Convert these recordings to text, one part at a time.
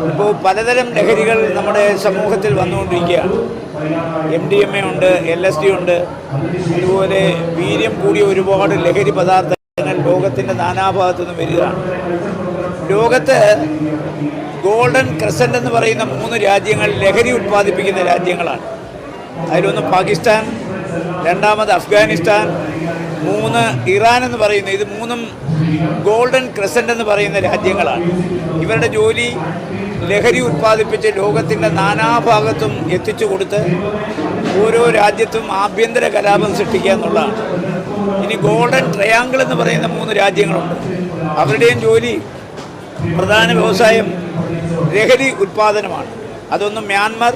ഇപ്പോൾ പലതരം ലഹരികൾ നമ്മുടെ സമൂഹത്തിൽ വന്നുകൊണ്ടിരിക്കുകയാണ്. MDMA ഉണ്ട്, LSD ഉണ്ട്, അതുപോലെ വീര്യം കൂടിയ ഒരുപാട് ലഹരി പദാർത്ഥങ്ങൾ ലോകത്തിൻ്റെ നാനാഭാഗത്തു നിന്നും വരികയാണ്. ലോകത്ത് ഗോൾഡൻ ക്രസൻറ്റ് എന്ന് പറയുന്ന 3 രാജ്യങ്ങൾ ലഹരി ഉൽപ്പാദിപ്പിക്കുന്ന രാജ്യങ്ങളാണ്. അതിലൊന്ന് പാകിസ്ഥാൻ, രണ്ടാമത് അഫ്ഗാനിസ്ഥാൻ, 3 ഇറാൻ എന്ന് പറയുന്ന, ഇത് 3ഉം ഗോൾഡൻ ക്രസൻറ്റ് എന്ന് പറയുന്ന രാജ്യങ്ങളാണ്. ഇവരുടെ ജോലി ലഹരി ഉൽപ്പാദിപ്പിച്ച് ലോകത്തിൻ്റെ നാനാഭാഗത്തും എത്തിച്ചു കൊടുത്ത് ഓരോ രാജ്യത്തും ആഭ്യന്തര കലാപം സൃഷ്ടിക്കുക എന്നുള്ളതാണ്. ഇനി ഗോൾഡൻ ട്രയാങ്കിൾ എന്ന് പറയുന്ന 3 രാജ്യങ്ങളുണ്ട്. അവരുടെയും ജോലി, പ്രധാന വ്യവസായം ലഹരി ഉൽപ്പാദനമാണ്. അതൊന്ന് മ്യാൻമർ,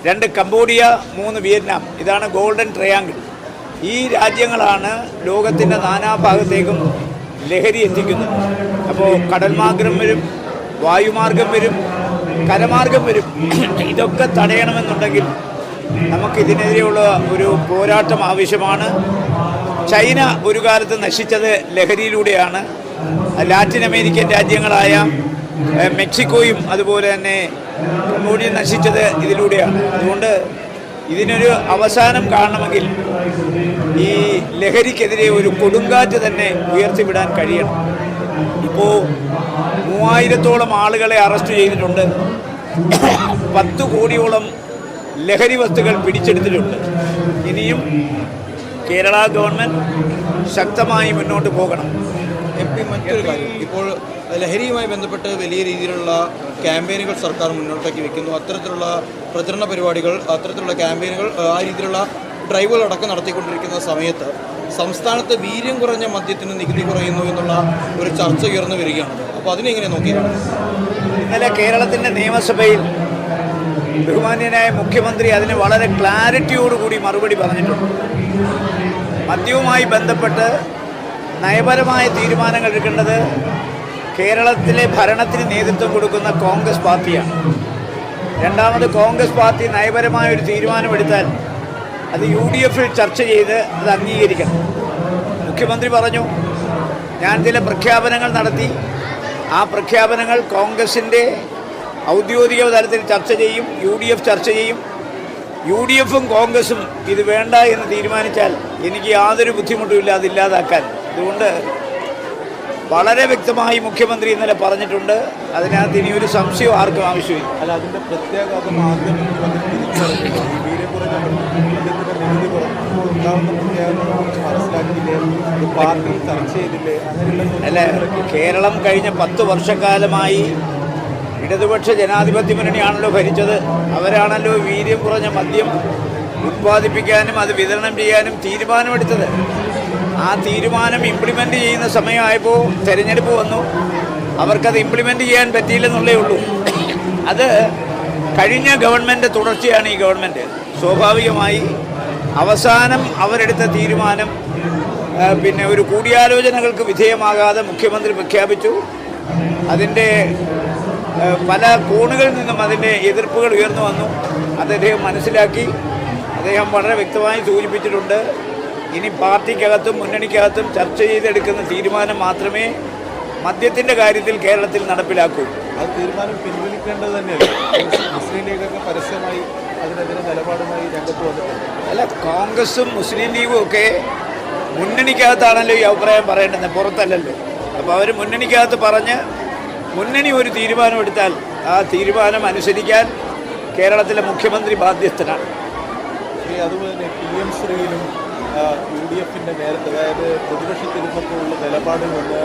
2 കംബോഡിയ, 3 വിയറ്റ്നാം. ഇതാണ് ഗോൾഡൻ ട്രയാങ്കിൾ. ഈ രാജ്യങ്ങളാണ് ലോകത്തിൻ്റെ നാനാഭാഗത്തേക്കും ലഹരി എത്തിക്കുന്നത്. അപ്പോൾ കടൽമാർഗം വരും, വായുമാർഗം വരും, കരമാർഗം വരും. ഇതൊക്കെ തടയണമെന്നുണ്ടെങ്കിൽ നമുക്കിതിനെതിരെയുള്ള ഒരു പോരാട്ടം ആവശ്യമാണ്. ചൈന ഒരു കാലത്ത് നശിച്ചത് ലഹരിയിലൂടെയാണ്. ലാറ്റിൻ അമേരിക്കൻ രാജ്യങ്ങളായ മെക്സിക്കോയും അതുപോലെ തന്നെ കംബോഡിയ നശിച്ചത് ഇതിലൂടെയാണ്. അതുകൊണ്ട് ഇതിനൊരു അവസാനം കാണണമെങ്കിൽ ഈ ലഹരിക്കെതിരെ ഒരു കൊടുങ്കാറ്റ് തന്നെ ഉയർത്തിവിടാൻ കഴിയണം. ഇപ്പോൾ 3000-ഓളം ആളുകളെ അറസ്റ്റ് ചെയ്തിട്ടുണ്ട്. 10 കോടിയോളം ലഹരി വസ്തുക്കൾ പിടിച്ചെടുത്തിട്ടുണ്ട്. ഇനിയും കേരള ഗവൺമെൻറ് ശക്തമായി മുന്നോട്ട് പോകണം. മറ്റൊരു കാര്യം, ഇപ്പോൾ ലഹരിയുമായി ബന്ധപ്പെട്ട് വലിയ രീതിയിലുള്ള ക്യാമ്പയിനുകൾ സർക്കാർ മുന്നോട്ടേക്ക് വയ്ക്കുന്നു. അത്തരത്തിലുള്ള പ്രചരണ പരിപാടികൾ, അത്തരത്തിലുള്ള ക്യാമ്പയിനുകൾ, ആ രീതിയിലുള്ള ഡ്രൈവുകൾ അടക്കം നടത്തിക്കൊണ്ടിരിക്കുന്ന സമയത്ത് സംസ്ഥാനത്ത് വീര്യം കുറഞ്ഞ മദ്യത്തിന് നികുതി കുറയുന്നു എന്നുള്ള ഒരു ചർച്ച ഉയർന്നു വരികയാണ്. അപ്പോൾ അതിനെങ്ങനെ നോക്കിയാണ്? ഇന്നലെ കേരളത്തിൻ്റെ നിയമസഭയിൽ ബഹുമാന്യനായ മുഖ്യമന്ത്രി അതിന് വളരെ ക്ലാരിറ്റിയോടുകൂടി മറുപടി പറഞ്ഞിട്ടുണ്ട്. മദ്യവുമായി ബന്ധപ്പെട്ട് നയപരമായ തീരുമാനങ്ങൾ എടുക്കേണ്ടത് കേരളത്തിലെ ഭരണത്തിന് നേതൃത്വം കൊടുക്കുന്ന കോൺഗ്രസ് പാർട്ടിയാണ്. രണ്ടാമത്, കോൺഗ്രസ് പാർട്ടി നയപരമായ ഒരു തീരുമാനമെടുത്താൽ അത് UDF-ൽ ചർച്ച ചെയ്ത് അത് അംഗീകരിക്കണം. മുഖ്യമന്ത്രി പറഞ്ഞു, ഞാൻ ചില പ്രഖ്യാപനങ്ങൾ നടത്തി, ആ പ്രഖ്യാപനങ്ങൾ കോൺഗ്രസിൻ്റെ ഔദ്യോഗിക തലത്തിൽ ചർച്ച ചെയ്യും, UDF ചർച്ച ചെയ്യും. UDF-ഉം കോൺഗ്രസും ഇത് വേണ്ട എന്ന് തീരുമാനിച്ചാൽ എനിക്ക് യാതൊരു ബുദ്ധിമുട്ടുമില്ല അതില്ലാതാക്കാൻ. അതുകൊണ്ട് വളരെ വ്യക്തമായി മുഖ്യമന്ത്രി ഇന്നലെ പറഞ്ഞിട്ടുണ്ട്. അതിനകത്ത് ഇനിയൊരു സംശയം ആർക്കും ആവശ്യമില്ല. അല്ല, അതിൻ്റെ പ്രത്യേകത ആദ്യം തിരിച്ചറിഞ്ഞില്ല. ഈ വീര്യം കുറഞ്ഞ മദ്യത്തിൻ്റെ നികുതി ഉണ്ടാകുന്ന പ്രത്യേകത മനസ്സിലാക്കിയില്ലേ? അത് പാർട്ടി ചർച്ച ചെയ്തില്ലേ? അങ്ങനെയുള്ള അല്ല, കേരളം കഴിഞ്ഞ 10 വർഷക്കാലമായി ഇടതുപക്ഷ ജനാധിപത്യ മുന്നണിയാണല്ലോ ഭരിച്ചത്. അവരാണല്ലോ വീര്യം കുറഞ്ഞ മദ്യം ഉത്പാദിപ്പിക്കാനും അത് വിതരണം ചെയ്യാനും തീരുമാനമെടുത്തത്. ആ തീരുമാനം ഇംപ്ലിമെൻ്റ് ചെയ്യുന്ന സമയമായപ്പോൾ തെരഞ്ഞെടുപ്പ് വന്നു. അവർക്കത് ഇംപ്ലിമെൻ്റ് ചെയ്യാൻ പറ്റിയില്ലെന്നുള്ളേ ഉള്ളൂ. അത് കഴിഞ്ഞ ഗവൺമെൻറ് തുടർച്ചയാണ് ഈ ഗവൺമെൻറ്. സ്വാഭാവികമായി അവസാനം അവരെടുത്ത തീരുമാനം പിന്നെ ഒരു കൂടിയാലോചനകൾക്ക് വിധേയമാകാതെ മുഖ്യമന്ത്രി പ്രഖ്യാപിച്ചു. അതിൻ്റെ പല കോണുകളിൽ നിന്നും അതിൻ്റെ എതിർപ്പുകൾ ഉയർന്നു വന്നു. അത് അദ്ദേഹം മനസ്സിലാക്കി. അദ്ദേഹം വളരെ വ്യക്തമായി സൂചിപ്പിച്ചിട്ടുണ്ട്, ഇനി പാർട്ടിക്കകത്തും മുന്നണിക്കകത്തും ചർച്ച ചെയ്തെടുക്കുന്ന തീരുമാനം മാത്രമേ മദ്യത്തിൻ്റെ കാര്യത്തിൽ കേരളത്തിൽ നടപ്പിലാക്കൂ. അത് തീരുമാനം പിൻവലിക്കേണ്ടത് തന്നെയല്ല. മുസ്ലിം ലീഗൊക്കെ പരസ്യമായി അതിനെതിരെ നിലപാടുമായി രംഗത്ത് വന്നിട്ടുണ്ട്. അല്ല, കോൺഗ്രസും മുസ്ലിം ലീഗും ഒക്കെ മുന്നണിക്കകത്താണല്ലോ ഈ അഭിപ്രായം പറയേണ്ടത്, പുറത്തല്ലല്ലോ. അപ്പോൾ അവർ മുന്നണിക്കകത്ത് പറഞ്ഞ് മുന്നണി ഒരു തീരുമാനമെടുത്താൽ ആ തീരുമാനം അനുസരിക്കാൻ കേരളത്തിലെ മുഖ്യമന്ത്രി ബാധ്യസ്ഥനാണ്. അതുപോലെ തന്നെ PM ശ്രീയിലും UDF-ൻ്റെ നേരത്തെ, അതായത് പ്രതിപക്ഷത്തിരുന്നപ്പോഴുള്ള നിലപാടിൽ നിന്ന്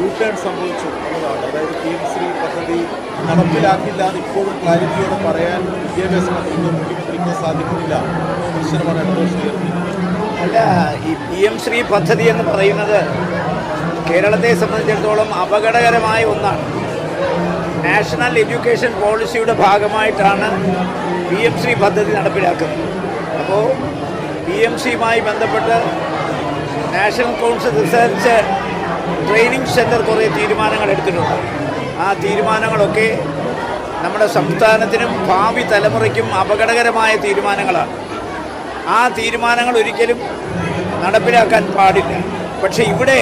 U-ടേൺ സംഭവിച്ചു എന്നതാണ്. അതായത് PM ശ്രീ പദ്ധതി നടപ്പിലാക്കില്ല എന്ന് ഇപ്പോഴും ക്ലാരിറ്റിയോടെ പറയാൻ വിദ്യാഭ്യാസ മന്ത്രിക്കോ മുഖ്യമന്ത്രിക്കോ സാധിക്കുന്നില്ല. വിമർശനമാണ് ഇടതുപക്ഷം ഉയർത്തിയിരിക്കുന്നത്. അല്ല, ഈ PM ശ്രീ പദ്ധതി എന്ന് പറയുന്നത് കേരളത്തെ സംബന്ധിച്ചിടത്തോളം അപകടകരമായ ഒന്നാണ്. നാഷണൽ എഡ്യൂക്കേഷൻ പോളിസിയുടെ ഭാഗമായിട്ടാണ് PM ശ്രീ പദ്ധതി നടപ്പിലാക്കുന്നത്. അപ്പോൾ PMC-യുമായി ബന്ധപ്പെട്ട് national council research training centre കുറേ തീരുമാനങ്ങൾ എടുത്തിട്ടുണ്ട്. ആ തീരുമാനങ്ങളൊക്കെ നമ്മുടെ സംസ്ഥാനത്തിനും ഭാവി തലമുറയ്ക്കും അപകടകരമായ തീരുമാനങ്ങളാണ്. ആ തീരുമാനങ്ങൾ ഒരിക്കലും നടപ്പിലാക്കാൻ പാടില്ല. പക്ഷേ ഇവിടെ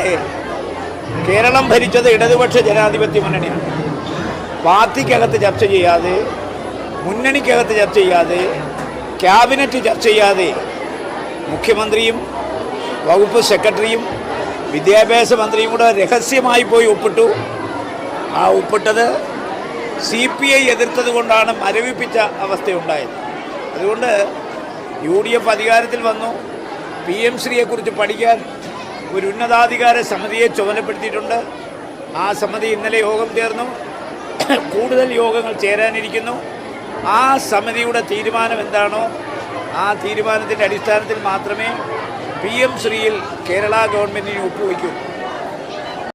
കേരളം ഭരിച്ചത് ഇടതുപക്ഷ ജനാധിപത്യ മുന്നണിയാണ്. പാർട്ടിക്കകത്ത് ചർച്ച ചെയ്യാതെ, മുന്നണിക്കകത്ത് ചർച്ച ചെയ്യാതെ, ക്യാബിനറ്റ് ചർച്ച ചെയ്യാതെ മുഖ്യമന്ത്രിയും വകുപ്പ് സെക്രട്ടറിയും വിദ്യാഭ്യാസ മന്ത്രിയും കൂടെ രഹസ്യമായി പോയി ഒപ്പിട്ടു. ആ ഒപ്പിട്ടത് CPI എതിർത്തത് കൊണ്ടാണ് മരവിപ്പിച്ച അവസ്ഥയുണ്ടായത്. അതുകൊണ്ട് UDF അധികാരത്തിൽ വന്നു. PM ശ്രീയെക്കുറിച്ച് പഠിക്കാൻ ഒരു ഉന്നതാധികാര സമിതിയെ ചുമതലപ്പെടുത്തിയിട്ടുണ്ട്. ആ സമിതി ഇന്നലെ യോഗം ചേർന്നു. കൂടുതൽ യോഗങ്ങൾ ചേരാനിരിക്കുന്നു. ആ സമിതിയുടെ തീരുമാനം എന്താണോ ആ തീരുമാനത്തിൻ്റെ അടിസ്ഥാനത്തിൽ മാത്രമേ PM ശ്രീയിൽ കേരള ഗവൺമെൻറ്റിന് ഒപ്പുവയ്ക്കൂ.